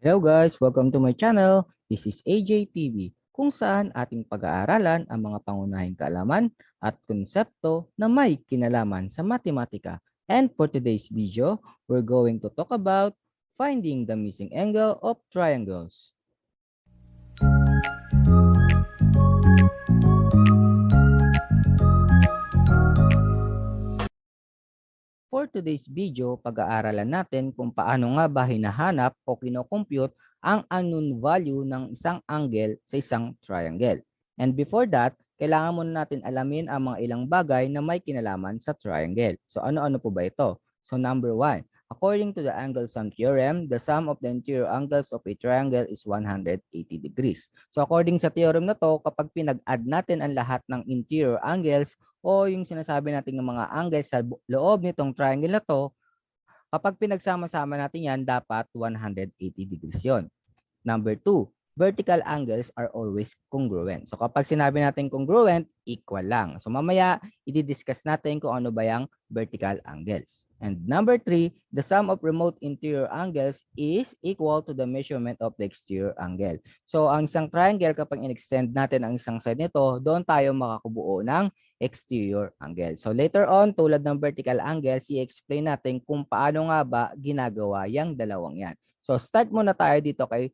Hello guys! Welcome to my channel. This is AJTV, kung saan ating pag-aaralan ang mga pangunahing kaalaman at konsepto na may kinalaman sa matematika. And for today's video, we're going to talk about finding the missing angle of triangles. For today's video, pag-aaralan natin kung paano nga ba hinahanap o kinocompute ang unknown value ng isang angle sa isang triangle. And before that, kailangan muna natin alamin ang mga ilang bagay na may kinalaman sa triangle. So ano-ano po ba ito? So number one, according to the angle sum theorem, the sum of the interior angles of a triangle is 180 degrees. So according sa theorem na to, kapag pinag-add natin ang lahat ng interior angles o yung sinasabi natin ng mga angles sa loob nitong triangle na to, kapag pinagsama-sama natin yan, dapat 180 degrees yon. Number two, vertical angles are always congruent. So kapag sinabi natin congruent, equal lang. So mamaya, i-discuss natin kung ano ba yung vertical angles. And number three, the sum of remote interior angles is equal to the measurement of the exterior angle. So ang isang triangle, kapag in-extend natin ang isang side nito, doon tayo makakubuo ng exterior angle. So later on, tulad ng vertical angles, i-explain natin kung paano nga ba ginagawa yung dalawang yan. So start muna tayo dito kay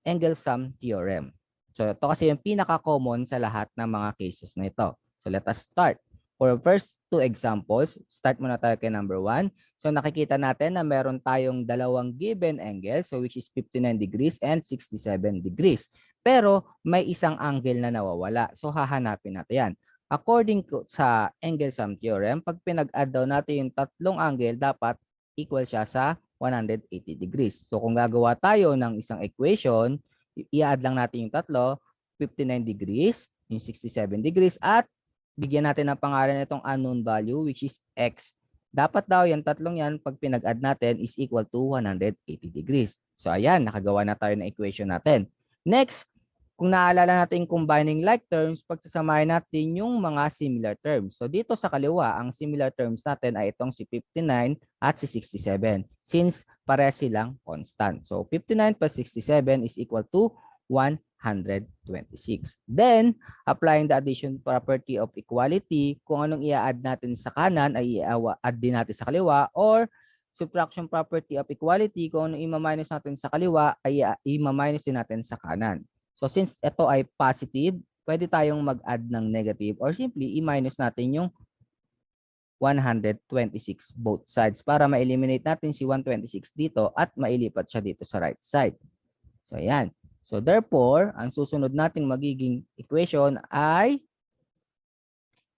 angle sum theorem. So ito kasi yung pinaka-common sa lahat ng mga cases na ito. So let us start. For the first two examples, start muna tayo kay number 1. So nakikita natin na meron tayong dalawang given angles, so which is 59 degrees and 67 degrees. Pero may isang angle na nawawala. So hahanapin natin yan. According sa angle sum theorem, pag pinag-add daw natin yung tatlong angle, dapat equal siya sa 180 degrees. So kung gagawa tayo ng isang equation, i-add lang natin yung tatlo, 59 degrees, yung 67 degrees, at bigyan natin ng pangalan itong unknown value which is x. Dapat daw yung tatlong yan, pag pinag-add natin, is equal to 180 degrees. So ayan, nakagawa na tayo ng equation natin. Next, kung naalala natin combining like terms, pagsasamahin natin yung mga similar terms. So dito sa kaliwa, ang similar terms natin ay itong si 59 at si 67 since pares silang constant. So 59 plus 67 is equal to 126. Then, applying the addition property of equality, kung anong i-add natin sa kanan ay i-add din natin sa kaliwa, or subtraction property of equality, kung anong i-minus natin sa kaliwa ay i-minus din natin sa kanan. So since ito ay positive, pwede tayong mag-add ng negative or simply i-minus natin yung 126 both sides para ma-eliminate natin si 126 dito at mailipat siya dito sa right side. So ayan. So therefore, ang susunod nating magiging equation ay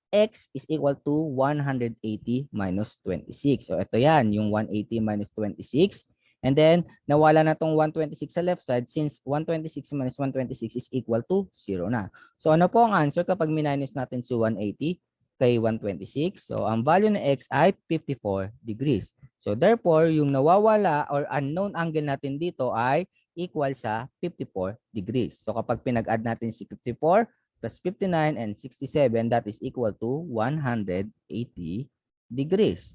x is equal to 180 minus 26. So ito yan, yung 180 minus 26. And then, nawala na tong 126 sa left side since 126 minus 126 is equal to 0 na. So ano po ang answer kapag minus natin si 180 kay 126? So ang value ng x ay 54 degrees. So therefore, yung nawawala or unknown angle natin dito ay equal sa 54 degrees. So kapag pinag-add natin si 54 plus 59 and 67, that is equal to 180 degrees.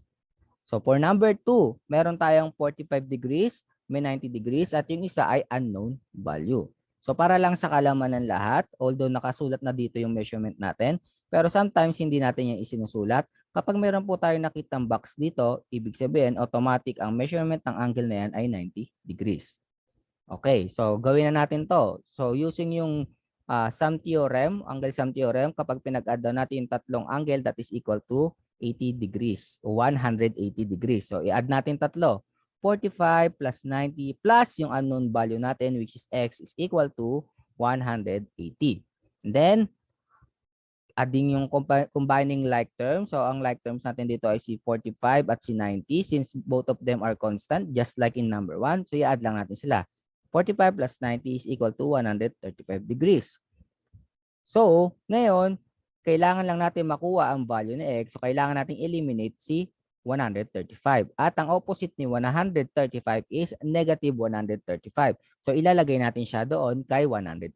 So for number 2, meron tayong 45 degrees, may 90 degrees, at yung isa ay unknown value. So para lang sa kalaman ng lahat, although nakasulat na dito yung measurement natin, pero sometimes hindi natin yung isinusulat. Kapag meron po tayo nakitang box dito, ibig sabihin automatic ang measurement ng angle na yan ay 90 degrees. Okay, so gawin na natin to. So using yung sum theorem, angle sum theorem, kapag pinag-add natin yung tatlong angle, that is equal to 80 degrees o 180 degrees. So i-add natin tatlo. 45 plus 90 plus yung unknown value natin which is x is equal to 180. And then, adding yung combining like terms. So ang like terms natin dito ay si 45 at si 90 since both of them are constant just like in number 1. So i-add lang natin sila. 45 plus 90 is equal to 135 degrees. So, ngayon, kailangan lang natin makuha ang value ni x. So, kailangan natin eliminate si 135. At ang opposite ni 135 is negative 135. So, ilalagay natin siya doon kay 180.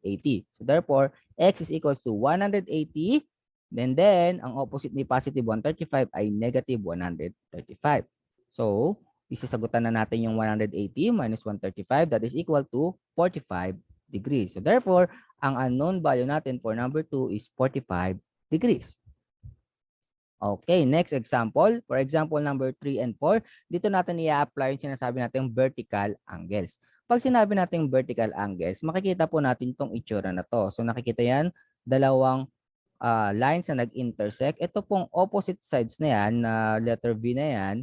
So, therefore, x is equals to 180. Then, ang opposite ni positive 135 ay negative 135. So, isasagutan na natin yung 180 minus 135, that is equal to 45 degrees. So therefore, ang unknown value natin for number 2 is 45 degrees. Okay, next example. For example, number 3 and 4, dito natin i-apply yung sinasabi natin vertical angles. Pag sinabi natin vertical angles, makikita po natin itong itsura na to. So nakikita yan, dalawang lines na nag-intersect. Ito pong opposite sides na yan, na letter V na yan,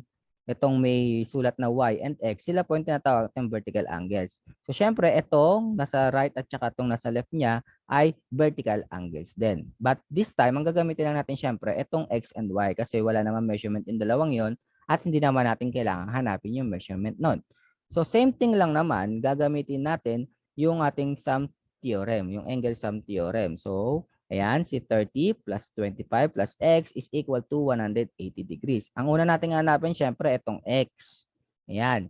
itong may sulat na Y and X, sila po yung tinatawag natin vertical angles. So syempre, itong nasa right at saka itong nasa left niya ay vertical angles din. But this time, ang gagamitin lang natin syempre, itong X and Y kasi wala naman measurement in dalawang yon at hindi naman natin kailangan hanapin yung measurement nun. So same thing lang naman, gagamitin natin yung ating sum theorem, yung angle sum theorem. So, ayan, si 30 plus 25 plus x is equal to 180 degrees. Ang una natin hanapin, syempre, itong x. Ayan.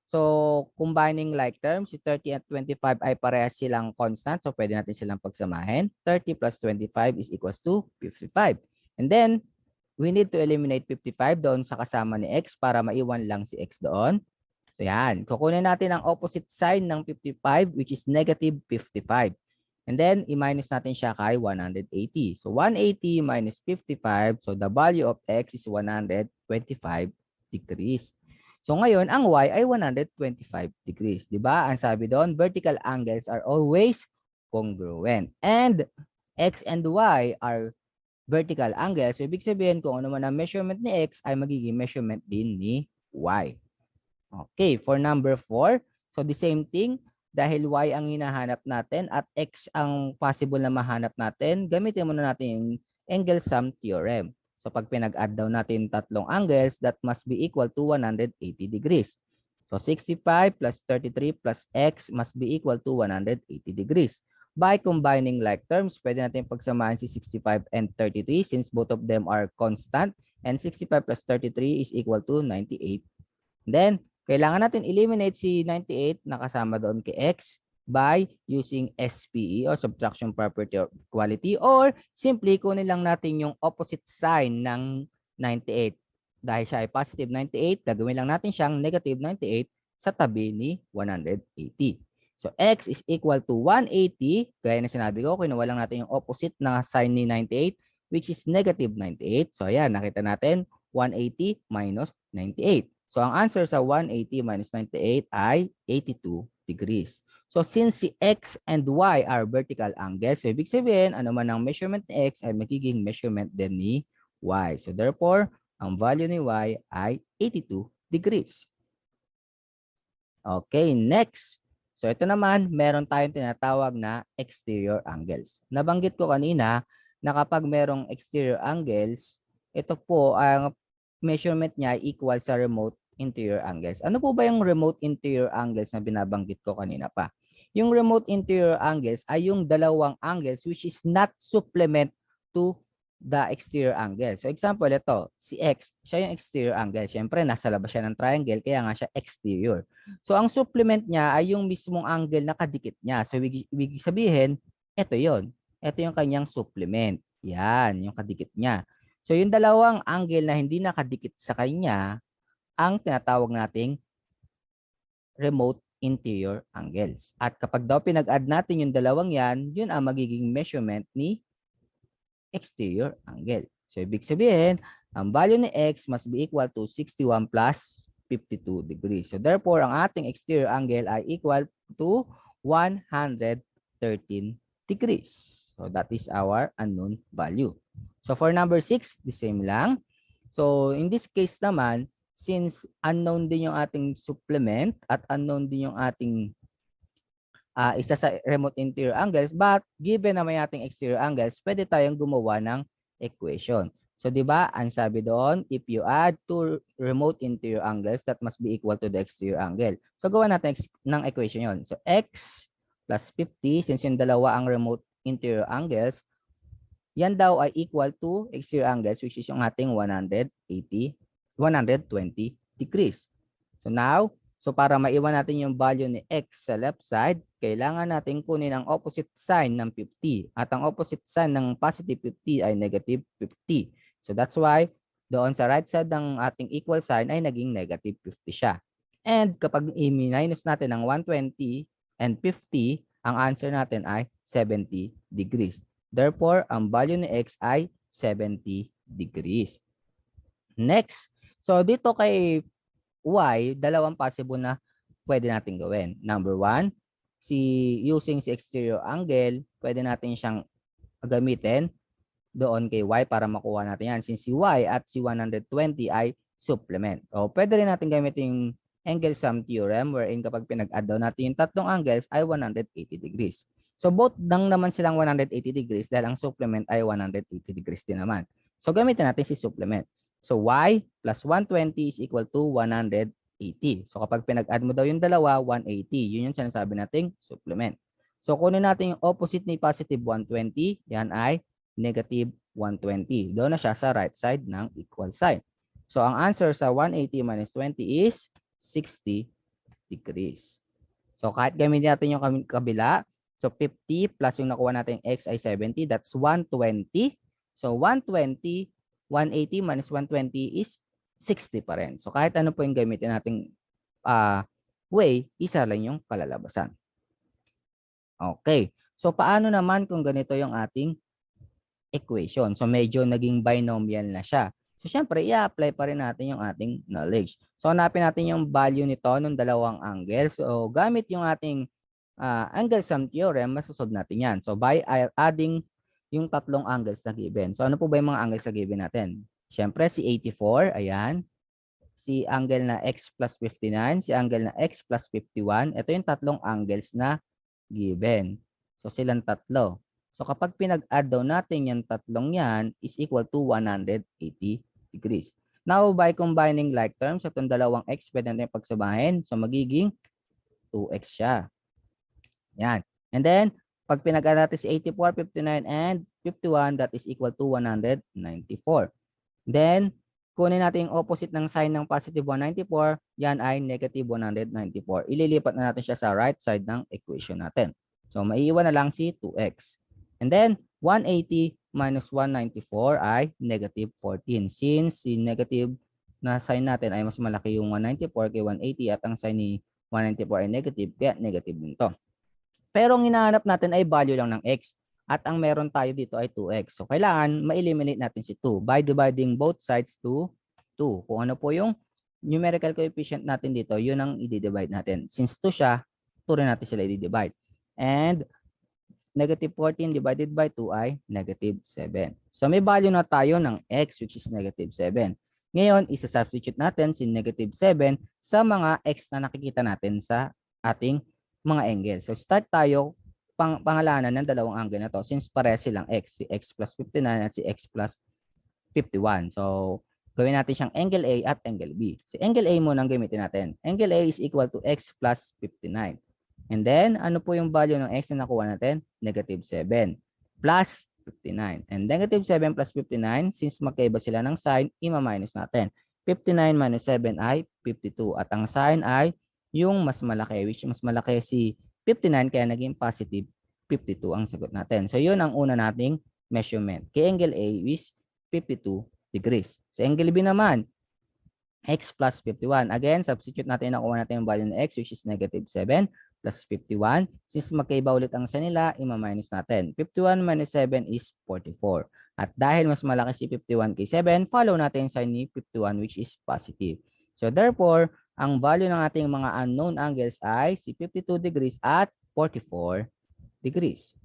So, combining like terms, si 30 at 25 ay parehas silang constant. So, pwede natin silang pagsamahin. 30 plus 25 is equals to 55. And then, we need to eliminate 55 doon sa kasama ni x para maiwan lang si x doon. So, yan. Kukunin natin ang opposite sign ng 55, which is negative 55. And then, i-minus natin siya kay 180. So, 180 minus 55. So, the value of x is 125 degrees. So, ngayon, ang y ay 125 degrees. Diba? Ang sabi doon, vertical angles are always congruent. And x and y are vertical angles. So, ibig sabihin, kung ano man ang measurement ni x, ay magiging measurement din ni y. Okay, for number 4, so the same thing, dahil y ang hinahanap natin at x ang possible na mahanap natin, gamitin muna natin yung angle sum theorem. So pag pinag-add daw natin tatlong angles, that must be equal to 180 degrees. So 65 plus 33 plus x must be equal to 180 degrees. By combining like terms, pwede natin pagsamahin si 65 and 33 since both of them are constant, and 65 plus 33 is equal to 98. Then, kailangan natin eliminate si 98 na kasama doon kay x by using SPE or subtraction property of equality, or simply kunin lang natin yung opposite sign ng 98. Dahil siya ay positive 98, gagawin lang natin siyang negative 98 sa tabi ni 180. So, x is equal to 180. Gaya na sinabi ko, kinuha lang natin yung opposite na sign ni 98, which is negative 98. So, ayan, nakita natin 180 minus 98. So, ang answer sa 180 minus 98 ay 82 degrees. So, since si x and y are vertical angles, so ibig sabihin, ano man ang measurement ni x ay magiging measurement din ni y. So, therefore, ang value ni y ay 82 degrees. Okay, next. So, ito naman, meron tayong tinatawag na exterior angles. Nabanggit ko kanina na kapag merong exterior angles, ito po ang measurement niya equal sa remote interior angles. Ano po ba yung remote interior angles na binabanggit ko kanina pa? Yung remote interior angles ay yung dalawang angles which is not supplement to the exterior angle. So example, ito, si X, siya yung exterior angle. Siyempre, nasa labas siya ng triangle, kaya nga siya exterior. So ang supplement niya ay yung mismong angle na kadikit niya. So ibig sabihin, ito yon. Ito yung kanyang supplement. Yan, yung kadikit niya. So yung dalawang angle na hindi nakadikit sa kanya, ang tinatawag nating remote interior angles. At kapag daw pinag-add natin yung dalawang yan, yun ang magiging measurement ni exterior angle. So, ibig sabihin, ang value ni x must be equal to 61 plus 52 degrees. So, therefore, ang ating exterior angle ay equal to 113 degrees. So, that is our unknown value. So, for number 6, the same lang. So, in this case naman, since unknown din yung ating supplement at unknown din yung ating isa sa remote interior angles, but given na may ating exterior angles, pwede tayong gumawa ng equation. So, di ba, ang sabi doon, if you add two remote interior angles, that must be equal to the exterior angle. So, gawa natin ng equation yon. So, x plus 50, since yung dalawa ang remote interior angles, yan daw ay equal to exterior angles, which is yung ating 120 degrees. So now, para maiwan natin yung value ni x sa left side, kailangan natin kunin ang opposite sign ng 50. At ang opposite sign ng positive 50 ay negative 50. So that's why doon sa right side ng ating equal sign ay naging negative 50 siya. And kapag i-minus natin ng 120 and 50, ang answer natin ay 70 degrees. Therefore, ang value ni x ay 70 degrees. Next, so dito kay y, dalawang possible na pwede natin gawin. Number one, using si exterior angle, pwede natin siyang gamitin doon kay y para makuha natin yan. Since si y at si 120 ay supplement. O pwede rin natin gamitin yung angle sum theorem wherein kapag pinag-add daw natin yung tatlong angles ay 180 degrees. So both dang naman silang 180 degrees dahil ang supplement ay 180 degrees din naman. So gamitin natin si supplement. So y plus 120 is equal to 180. So kapag pinag-add mo daw yung dalawa, 180. Yun yung sinasabi nating supplement. So kunin natin yung opposite ni positive 120. Yan ay negative 120. Doon na siya sa right side ng equal sign. So ang answer sa 180 minus 20 is 60 degrees. So kahit gamitin natin yung kabila, so 50 plus yung nakuha natin x ay 70, that's 120. So 120, 180 minus 120 is 60 pa rin. So kahit ano po yung gamitin nating way, isa lang yung kalalabasan. Okay. So paano naman kung ganito yung ating equation? So medyo naging binomial na siya. So syempre, i-apply pa rin natin yung ating knowledge. So hanapin natin yung value nito ng dalawang angles. So gamit yung ating angle sum theorem, masasolve natin yan. So by adding yung tatlong angles na given. So ano po ba yung mga angles na given natin? Syempre si 84, ayan. Si angle na x plus 59, si angle na x plus 51. Ito yung tatlong angles na given. So silang tatlo. So kapag pinag-add daw natin yung tatlong yan is equal to 180 degrees. Now, by combining like terms, itong dalawang x pwede natin pagsabahin. So magiging 2x siya. Yan. And then, pag pinag-add natin si 84, 59, and 51, that is equal to 194. Then, kunin natin yung opposite ng sign ng positive 194. Yan ay negative 194. Ililipat na natin siya sa right side ng equation natin. So, maiiwan na lang si 2x. And then, 180 minus 194 ay negative 14. Since si negative na sign natin ay mas malaki yung 194 kay 180 at ang sign ni 194 ay negative, kaya negative din to. Pero ang hinahanap natin ay value lang ng x. At ang meron tayo dito ay 2x. So, kailangan ma-eliminate natin si 2 by dividing both sides to 2. Kung ano po yung numerical coefficient natin dito, yun ang i-divide natin. Since 2 siya, 2 rin natin sila i-divide. And negative 14 divided by 2 ay negative 7. So, may value na tayo ng x which is negative 7. Ngayon, isa-substitute natin si negative 7 sa mga x na nakikita natin sa ating mga angle. So, start tayo pangalanan ng dalawang angle na to since pare silang x, si x plus 59 at si x plus 51. So, gawin natin siyang angle A at angle B. Si angle A muna ang gamitin natin. Angle A is equal to x plus 59. And then, ano po yung value ng x na nakuha natin? Negative 7 plus 59. And negative 7 plus 59, since magkaiba sila ng sign, ima-minus natin. 59 minus 7 ay 52. At ang sign ay yung mas malaki, which mas malaki si 59, kaya naging positive 52 ang sagot natin. So, yun ang una nating measurement. Kay angle A is 52 degrees. Sa angle B naman, x plus 51. Again, substitute natin, nakuha natin yung value ng x, which is negative 7 plus 51. Since magkaiba ulit ang sign nila, ima-minus natin. 51 minus 7 is 44. At dahil mas malaki si 51 kay 7, follow natin yung sign ni 51, which is positive. So, therefore, ang value ng ating mga unknown angles ay si 52 degrees at 44 degrees.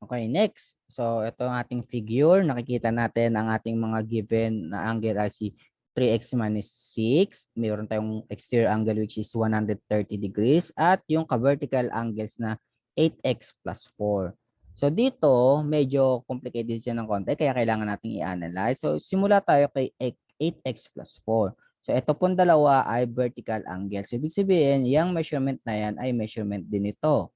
Okay, next. So, ito ang ating figure. Nakikita natin ang ating mga given na angle ay si 3x minus 6. Mayroon tayong exterior angle which is 130 degrees at yung ka-vertical angles na 8x plus 4. So, dito, medyo complicated siya ng konti kaya kailangan nating i-analyze. So, simula tayo kay 8x plus 4. So, ito pong dalawa ay vertical angle. So, ibig sabihin, yung measurement na yan ay measurement din ito.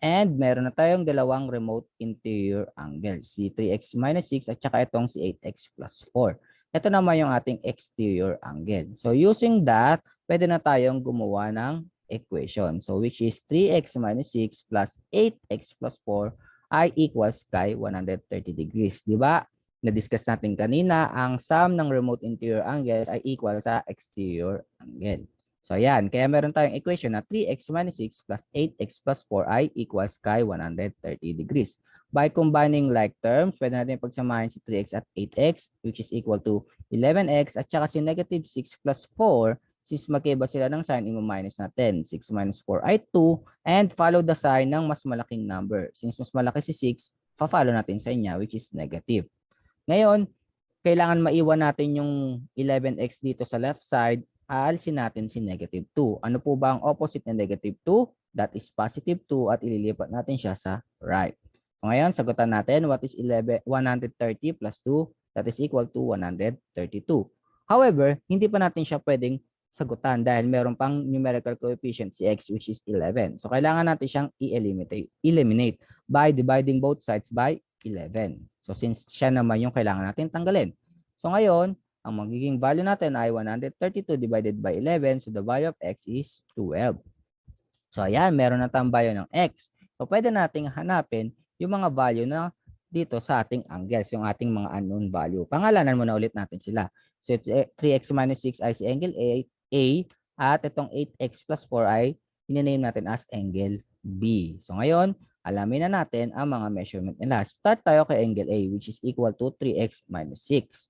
And meron na tayong dalawang remote interior angle. Si 3x minus 6 at saka itong si 8x plus 4. Ito naman yung ating exterior angle. So, using that, pwede na tayong gumawa ng equation. So, which is 3x minus 6 plus 8x plus 4 ay equals kay 130 degrees. Diba? na-discuss natin kanina, ang sum ng remote interior angles ay equal sa exterior angle. So ayan, kaya meron tayong equation na 3x minus 6 plus 8x plus 4 ay equals kay 130 degrees. By combining like terms, pwede natin pagsamahin si 3x at 8x, which is equal to 11x, at saka si negative 6 plus 4, since magkaiba sila ng sign, i-minus natin. 6 minus 4 ay 2, and follow the sign ng mas malaking number. Since mas malaki si 6, pa-follow natin sa niya, which is negative. Ngayon, kailangan maiwan natin yung 11x dito sa left side, aalisin natin si negative 2. Ano po ba ang opposite ng negative 2? That is positive 2 at ililipat natin siya sa right. So ngayon, sagutan natin, what is 130 plus 2? That is equal to 132. However, hindi pa natin siya pwedeng sagutan dahil meron pang numerical coefficient si x, which is 11. So kailangan natin siyang eliminate by dividing both sides by 11. So since siya naman yung kailangan natin tanggalin. So ngayon, ang magiging value natin ay 132 divided by 11. So the value of x is 12. So ayan, meron na tayong value ng x. So pwede nating hanapin yung mga value na dito sa ating angles, yung ating mga unknown value. Pangalanan muna ulit natin sila. So 3x minus 6 ay si angle A at itong 8x plus 4 ay i-name natin as angle B. So ngayon, alamin na natin ang mga measurement nila. Start tayo kay angle A, which is equal to 3x minus 6.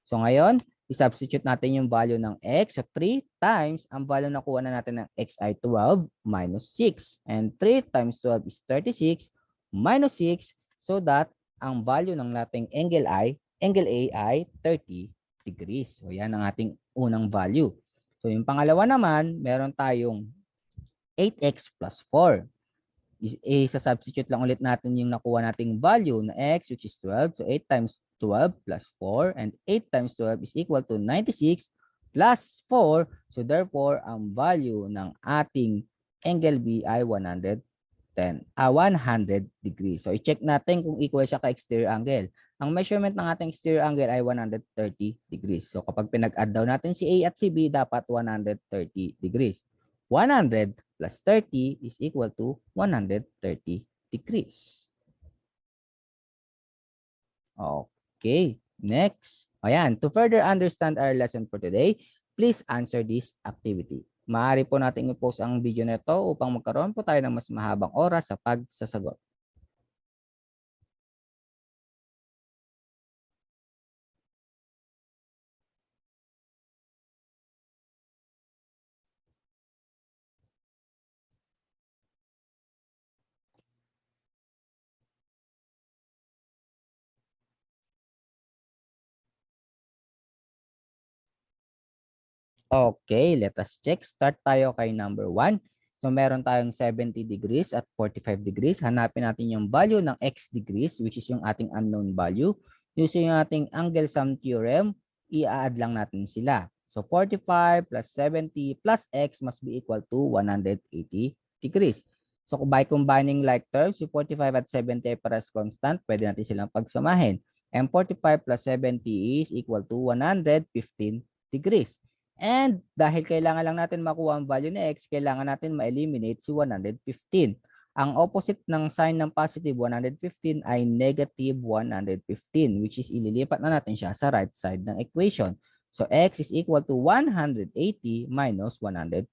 So ngayon, i-substitute natin yung value ng x. So 3 times, ang value na kuha na natin ng x ay 12 minus 6. And 3 times 12 is 36 minus 6. So that ang value ng nating angle A ay 30 degrees. So yan ang ating unang value. So yung pangalawa naman, meron tayong 8x plus 4. Isa-substitute lang ulit natin yung nakuha nating value na x, which is 12. So 8 times 12 plus 4, and 8 times 12 is equal to 96 plus 4. So therefore, ang value ng ating angle B ay 100 degrees. So i-check natin kung equal siya ka exterior angle. Ang measurement ng ating exterior angle ay 130 degrees. So kapag pinag-add daw natin si A at si B, dapat 130 degrees. 100 plus 30 is equal to 130 degrees. Okay, next. Ayan, to further understand our lesson for today, please answer this activity. Maaari po natin i-post ang video na ito upang magkaroon po tayo ng mas mahabang oras sa pagsasagot. Okay, let us check. Start tayo kay number 1. So meron tayong 70 degrees at 45 degrees. Hanapin natin yung value ng x degrees, which is yung ating unknown value. Using yung ating angle sum theorem, i-add lang natin sila. So 45 plus 70 plus x must be equal to 180 degrees. So by combining like terms, yung 45 at 70 ay pares constant, pwede natin silang pagsamahin. And 45 plus 70 is equal to 115 degrees. And dahil kailangan lang natin makuha ang value ni x, kailangan natin ma-eliminate si 115. Ang opposite ng sign ng positive 115 ay negative 115, which is ililipat na natin siya sa right side ng equation. So x is equal to 180 minus 115.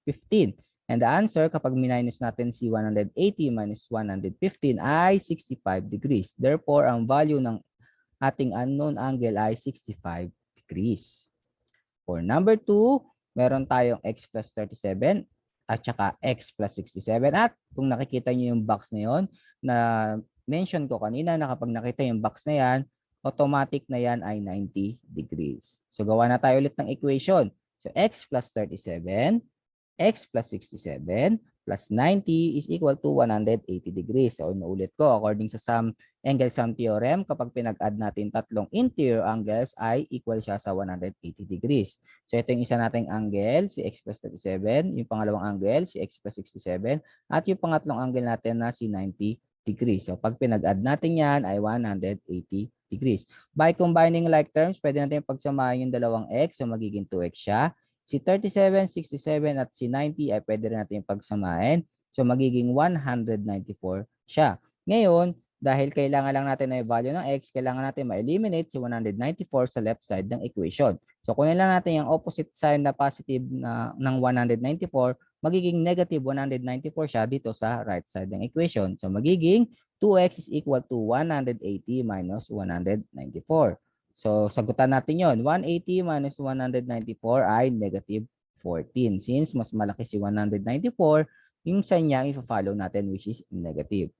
And the answer kapag minus natin si 180 minus 115 ay 65 degrees. Therefore, ang value ng ating unknown angle ay 65 degrees. For number 2, meron tayong x plus 37 at saka x plus 67. At kung nakikita nyo yung box na yon na mention ko kanina na kapag nakita yung box na yan, automatic na yan ay 90 degrees. So gawa na tayo ulit ng equation. So x plus 37, x plus 67 plus 90 is equal to 180 degrees. So inuulit ko, according sa angle sum theorem, kapag pinag-add natin tatlong interior angles ay equal siya sa 180 degrees. So ito yung isa nating angle, si x plus 37, yung pangalawang angle, si x plus 67, at yung pangatlong angle natin na si 90 degrees. So pag pinag-add natin yan ay 180 degrees. By combining like terms, pwede natin pagsamahin yung dalawang x, so magiging 2x siya. Si 37, 67 at si 90 ay pwede rin natin pagsamahin. So magiging 194 siya. Ngayon, dahil kailangan lang natin na yung value ng x, kailangan natin ma-eliminate si 194 sa left side ng equation. So kunin lang natin yung opposite sign na positive na ng 194, magiging negative 194 siya dito sa right side ng equation. So magiging 2x is equal to 180 minus 194. So sagutan natin yon. 180 minus 194 ay negative 14. Since mas malaki si 194, yung sign niya i-follow natin which is negative.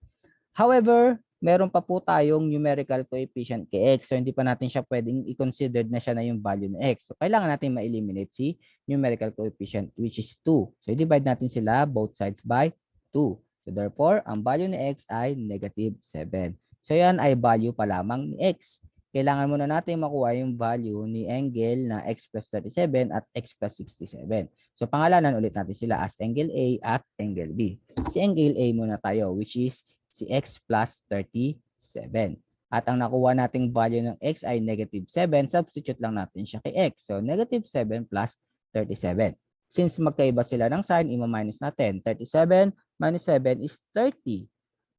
However, meron pa po tayong numerical coefficient kay x. So, hindi pa natin siya pwedeng i-consider na siya na yung value ng x. So, kailangan natin ma-eliminate si numerical coefficient which is 2. So, i-divide natin sila both sides by 2. So, therefore, ang value ni x ay negative 7. So, yan ay value pa lamang ni x. Kailangan muna natin makuha yung value ni angle na x plus 37 at x plus 67. So, pangalanan ulit natin sila as angle A at angle B. Si angle A muna tayo which is si x plus 37. At ang nakuha nating value ng x ay negative 7, substitute lang natin siya kay x. So, negative 7 plus 37. Since magkaiba sila ng sign, ima-minus natin. 37 minus 7 is 30.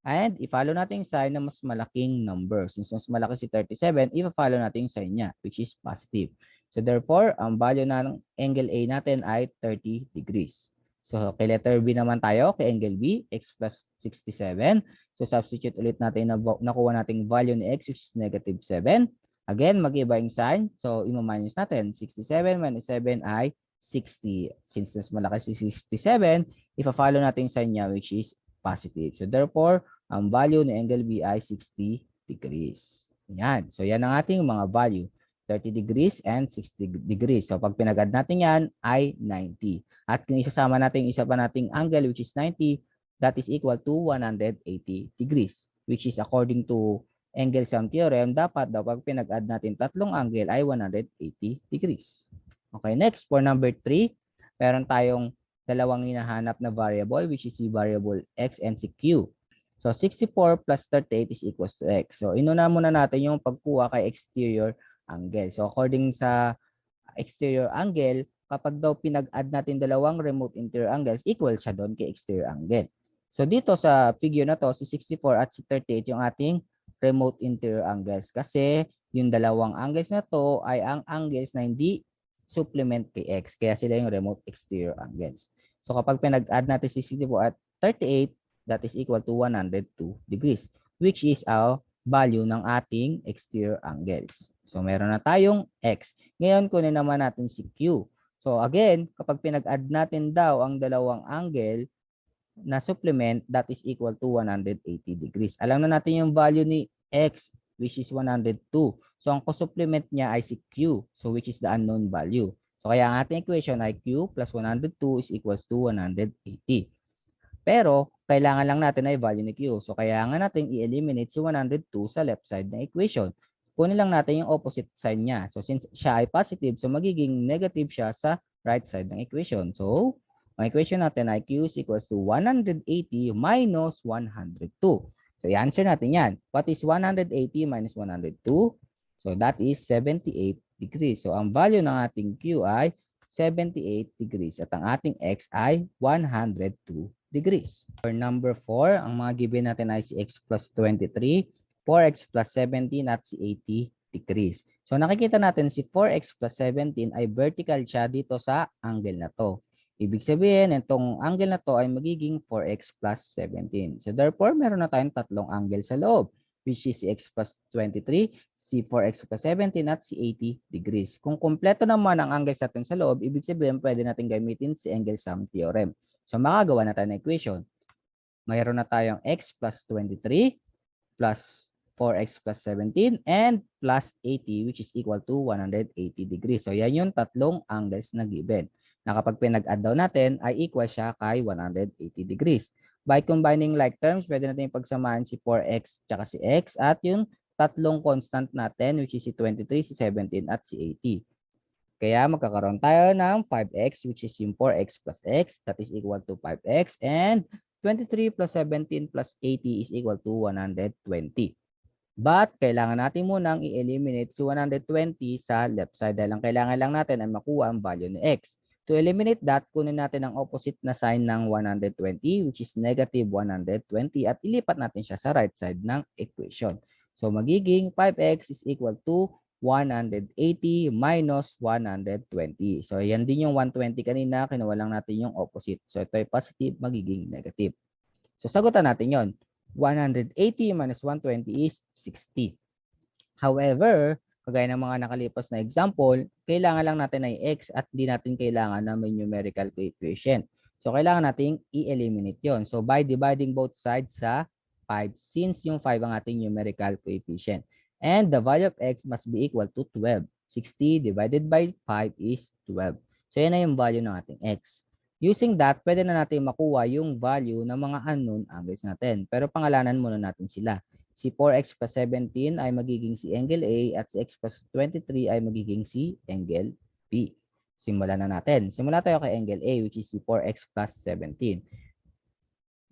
And i-follow natin yung sign na mas malaking number. Since mas malaki si 37, i-follow natin yung sign niya, which is positive. So, therefore, ang value ng angle A natin ay 30 degrees. So, kay letter B naman tayo, kay angle B, x plus 67. So, substitute ulit natin na nakuha nating value ni x which is negative 7. Again, mag-iba yung sign. So, ima-minus natin. 67 minus 7 ay 60. Since mas malaki si 67, ipa-follow natin yung sign niya which is positive. So, therefore, ang value ni angle B ay 60 degrees. Yan. So, yan ang ating mga value. 30 degrees and 60 degrees. So, pag pinag-add natin yan ay 90. At kung isasama natin yung isa pa nating angle which is 90, that is equal to 180 degrees. Which is according to angle sum theorem, dapat daw pag pinag-add natin tatlong angle ay 180 degrees. Okay, next for number 3, meron tayong dalawang hinahanap na variable which is si variable x and si q. So, 64 plus 38 is equals to x. So, inuna muna natin yung pagkuha kay exterior angle. So, according sa exterior angle, kapag daw pinag-add natin dalawang remote interior angles, equal siya doon kay exterior angle. So, dito sa figure na to, si 64 at si 38 yung ating remote interior angles. Kasi, yung dalawang angles na to ay ang angles na hindi supplement kay x. Kaya sila yung remote exterior angles. So, kapag pinag-add natin si 64 at 38, that is equal to 102 degrees, which is our value ng ating exterior angles. So, meron na tayong x. Ngayon, kunin naman natin si q. So, again, kapag pinag-add natin daw ang dalawang angle na supplement, that is equal to 180 degrees. Alam na natin yung value ni x, which is 102. So, ang co-supplement niya ay si q, so which is the unknown value. So, kaya ang ating equation ay q plus 102 is equals to 180. Pero, kailangan lang natin ay value ni q. So, kaya nga natin i-eliminate si 102 sa left side ng equation. Kunin lang natin yung opposite sign niya. So, since siya ay positive, so magiging negative siya sa right side ng equation. So, ang equation natin ay q is equals to 180 minus 102. So, i-answer natin yan. What is 180 minus 102? So, that is 78 degrees. So, ang value ng ating q ay 78 degrees. At ang ating x ay 102 degrees. For number 4, ang mga given natin ay si x plus 23, 4x plus 17 at si 80 degrees. So nakikita natin si 4x plus 17 ay vertical siya dito sa angle na to. Ibig sabihin, itong angle na to ay magiging 4x plus 17. So therefore, meron na tayong tatlong angle sa loob, which is si x plus 23, si 4x plus 17 at si 80 degrees. Kung kumpleto naman ang angles natin sa loob, ibig sabihin pwede natin gamitin si angle sum theorem. So, makagawa na tayo ng equation. Mayroon na tayong x plus 23 plus 4x plus 17 and plus 80 which is equal to 180 degrees. So, yan yung tatlong angles na given. Na kapag pinag-add daw natin ay equal siya kay 180 degrees. By combining like terms, pwede natin pagsamahan si 4x tsaka si x at yung tatlong constant natin which is si 23, si 17 at si 80. Kaya magkakaroon tayo ng 5x which is yung 4x plus x, that is equal to 5x, and 23 plus 17 plus 80 is equal to 120. But kailangan natin munang i-eliminate si 120 sa left side dahil ang kailangan lang natin ay makuha ang value ni x. To eliminate that, kunin natin ang opposite na sign ng 120 which is negative 120 at ilipat natin siya sa right side ng equation. So magiging 5x is equal to 180 minus 120. So yan din yung 120 kanina, kinuha lang natin yung opposite. So ito ay positive, magiging negative. So sagutan natin yon. 180 minus 120 is 60. However, kagaya ng mga nakalipas na example, kailangan lang natin ay x at di natin kailangan na may numerical coefficient. So, kailangan nating i-eliminate yon. So, by dividing both sides sa 5 since yung 5 ang ating numerical coefficient. And the value of x must be equal to 12. 60 divided by 5 is 12. So, yan na yung value ng ating x. Using that, pwede na natin makuha yung value ng mga unknown angles natin. Pero pangalanan muna natin sila. Si 4x plus 17 ay magiging si angle A at si x plus 23 ay magiging si angle B. Simulan na natin. Simula tayo kay angle A which is si 4x plus 17.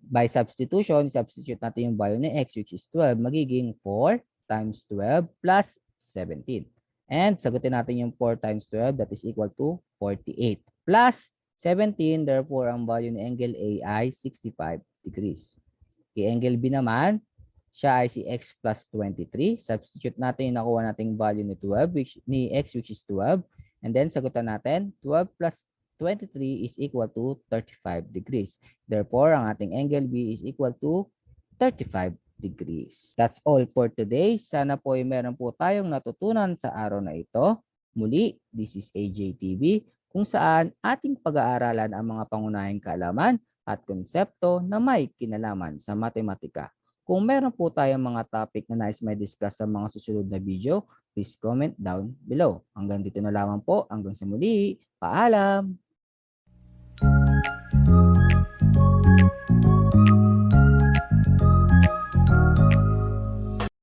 By substitution, substitute natin yung value ni x which is 12. Magiging 4 times 12 plus 17. And sagutin natin yung 4 times 12 that is equal to 48 plus 17. Therefore, ang value ni angle A ay 65 degrees. Kay angle B naman, siya ay si x plus 23. Substitute natin yung nakuha nating value ni 12, ni x which is 12. And then sagutan natin, 12 plus 23 is equal to 35 degrees. Therefore, ang ating angle B is equal to 35 degrees. That's all for today. Sana po ay meron po tayong natutunan sa araw na ito. Muli, this is AJTV, kung saan ating pag-aaralan ang mga pangunahing kaalaman at konsepto na may kinalaman sa matematika. Kung meron po tayong mga topic na nais may discuss sa mga susunod na video, please comment down below. Hanggang dito na lamang po. Hanggang sa muli. Paalam!